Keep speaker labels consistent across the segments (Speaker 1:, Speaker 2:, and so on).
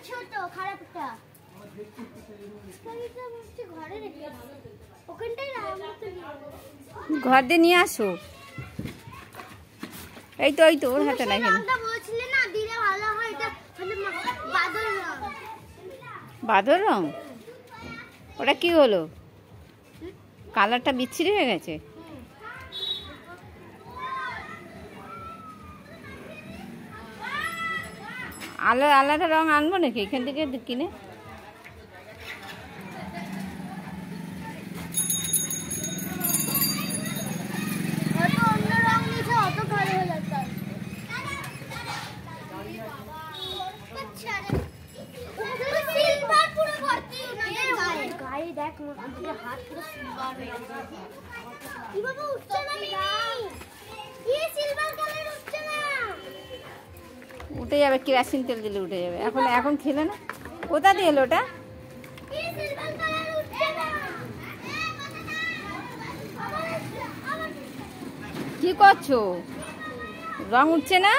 Speaker 1: ছোট খারাপটা ঘরে রেখে ওখানটাই
Speaker 2: ঘর দিয়ে নিয়ে আসো। এই তো ওর হাতে রাখেন।
Speaker 1: বলছিলে না দিলে ভালো হয়, এটা বাদল রং।
Speaker 2: বাদল রং? ওটা কি হলো? কালারটা বিচ্ছিরি হয়ে গেছে। আলাদা আলাদা রং আনবো নাকি এখান থেকে কিনে? উঠে যাবে, কেরাসিন তেল দিলে উঠে যাবে। এখন খেলে না। কোথা দিয়ে এলো ওটা? কি করছো? রং উঠছে না?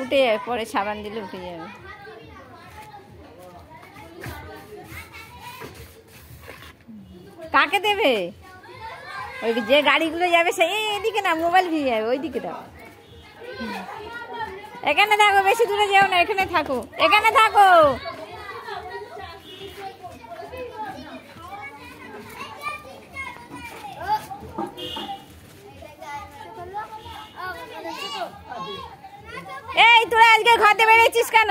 Speaker 2: উঠে যাবে, পরে সাবান দিলে উঠে যাবে। কাকে দেবে? ওই যে গাড়িগুলো যাবে সেই এদিকে না, মোবাইল ভিজে যাবে, ওইদিকে দাও। এখানে থাকো, বেশি দূরে যাও না, এখানে থাকো, এখানে থাকো। এই তোরা আজকে ঘরে বেরিয়েছিস কেন?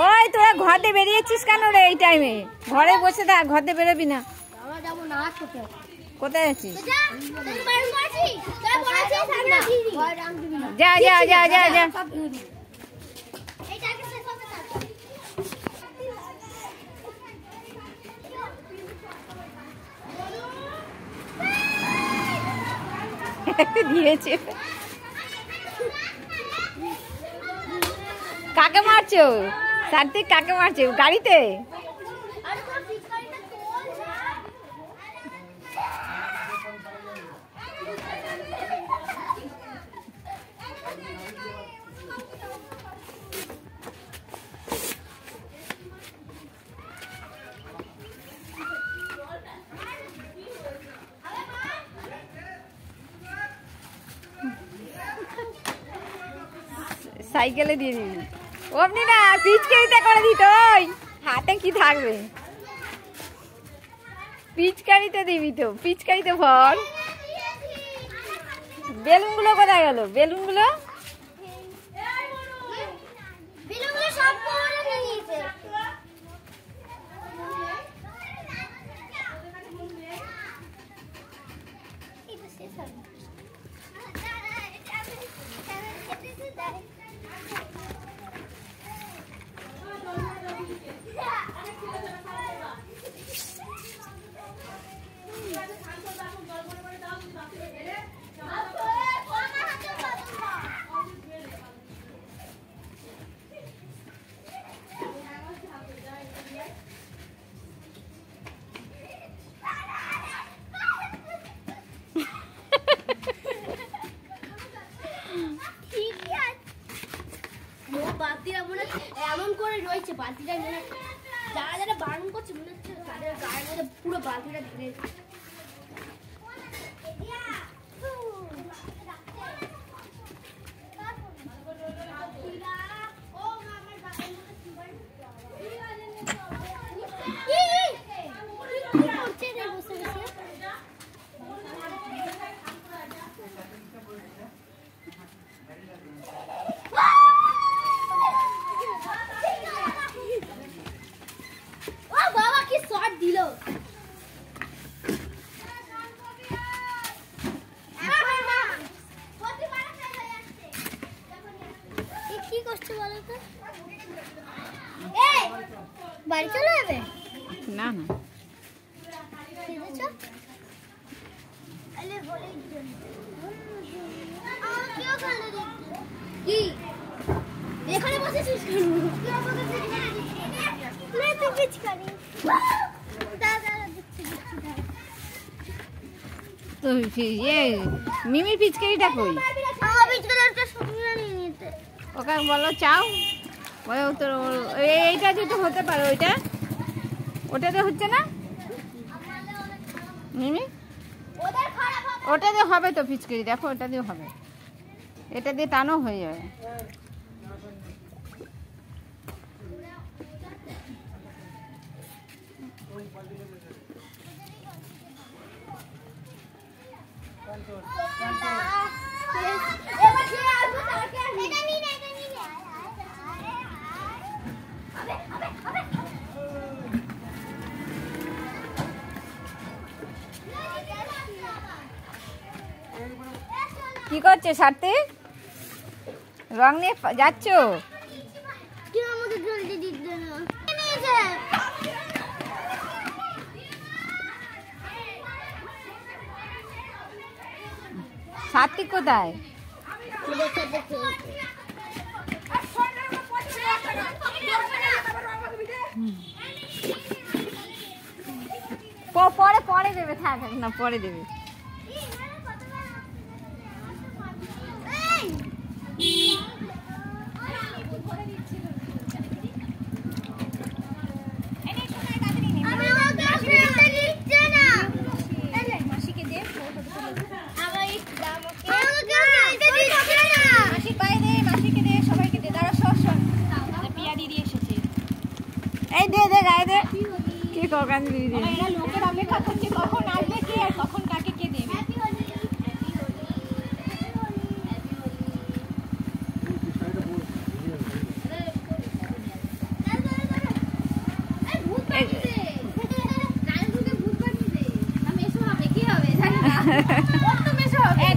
Speaker 2: ওই তোরা ঘরে বেরিয়েছিস কেন রে এই টাইমে? ঘরে বসে থাক, ঘরে বেরোবি না। কোথায় আছিস? যা যা যা যা যা। দিয়েছে। কাকে মারছো? সার্থিক কাকে মারছো? গাড়িতে? সাইকেলে দিয়ে দিবি। অমনি না, পিচকারিটা করে দিত। ওই হাতে কি থাকবে? পিচকারিতে দিবি তো, পিচকারিতে ভর। বেলুনগুলো কোথায় গেল? বেলুনগুলো
Speaker 1: এমন করে রয়েছে বালতিটা, মনে যারা যারা বারণ করছে মনে হচ্ছে তাদের গায়ের মধ্যে পুরো বালতিটা ঢেলে। বাড়ি চলে যাবে?
Speaker 2: না না,
Speaker 1: এখানে বসেছিস
Speaker 2: তো মিমির পিচকারিটা কই?
Speaker 1: একটা সঙ্গে নিয়ে নিতে।
Speaker 2: ওকে বলো চাও, বলে তোর এইটা যদি হতে পারে, ওটাতে হচ্ছে না মিমি,
Speaker 1: ওদের খারাপ হবে।
Speaker 2: ওটা দিয়ে হবে তো পিচকারি, দেখো ওটা দিয়ে হবে, এটা দিয়ে টানো হয়ে যাবে।
Speaker 1: এবার কে আসবে তাকে আসবে। এটা নিয়ে নে, এটা নিয়ে নে। আবে আবে আবে।
Speaker 2: কি করছে সার্থিক, রং নিয়ে যাচ্ছ?
Speaker 1: তুই আমাকে জলদি দিতে না। নিয়েছে।
Speaker 2: সার্থিক কোথায়?
Speaker 1: ওদের সাথে খেলছে।
Speaker 2: পরে দেবে, থাক না পরে দেবে। এই দে দে গায়ে দে, কি ককান দিয়ে দে।
Speaker 3: লোকের অপেক্ষা করছে কখন আসবে কে আর কখন কাকে কে দেবে।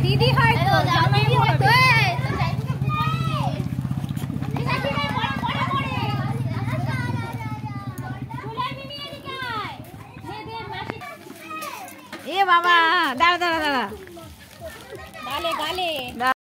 Speaker 3: দিদি হয় তো
Speaker 2: এ বাবা, দাঁড়া দাঁড়া দাঁড়া,
Speaker 3: গালে গালে
Speaker 2: দাঁড়া।